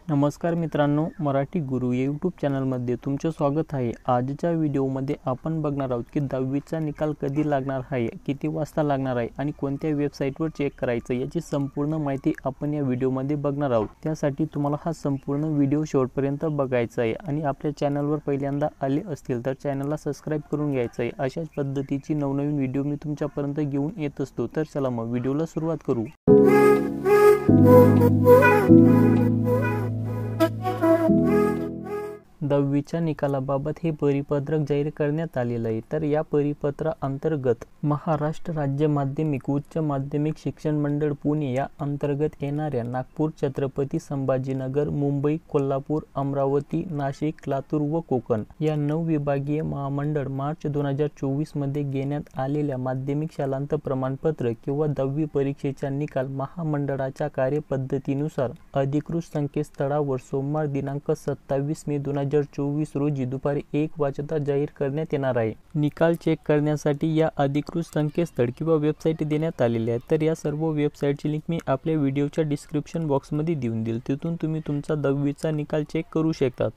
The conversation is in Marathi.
नमस्कार मित्रांनो, मराठी गुरु या यूट्यूब चॅनलमध्ये तुमचे स्वागत आहे। आजच्या व्हिडिओमध्ये आपण बघणार आहोत की 10वीचा निकाल कधी लागणार आहे, किती वाजता लागणार आहे आणि कोणत्या वेबसाईटवर चेक करायचं याची संपूर्ण माहिती आपण या व्हिडिओमध्ये बघणार आहोत। त्यासाठी तुम्हाला हा संपूर्ण व्हिडिओ शेवटपर्यंत बघायचा आहे आणि आपल्या चॅनलवर पहिल्यांदा आले असतील तर चॅनलला सबस्क्राइब करून घ्यायचं आहे। अशाच पद्धतीची नवनवीन व्हिडिओ मी तुमच्यापर्यंत घेऊन येत असतो। तर चला मग व्हिडिओला सुरुवात करू। 10वीच्या निकालाबाबत हे परिपत्रक जाहीर करण्यात आलेले आहे। तर या परिपत्राअंतर्गत महाराष्ट्र राज्य माध्यमिक उच्च माध्यमिक शिक्षण मंडळ पुणे या अंतर्गत येणाऱ्या नागपूर, छत्रपती संभाजीनगर, मुंबई, कोल्हापूर, अमरावती, नाशिक, लातूर व कोकण या 9 विभागीय महामंडळ मार्च 2024 मध्ये घेण्यात आलेल्या माध्यमिक शालांत प्रमाणपत्र किंवा 10वी परीक्षेचा निकाल महामंडळाच्या कार्यपद्धतीनुसार अधिकृत संकेतस्थळावर सोमवार दिनांक 27 मे 2024 रोजी दुपारी 1 वाजता जाहीर करण्यात येणार आहे। निकाल चेक करण्यासाठी या अधिकृत संकेतस्थळ किंवा वेबसाईट देण्यात आलेली आहे। तर या सर्व वेबसाईटची लिंक मी आपल्या व्हिडिओच्या डिस्क्रिप्शन बॉक्समध्ये देऊन देईल। तिथून तुम्ही तुमचा 10वीचा निकाल चेक करू शकतात।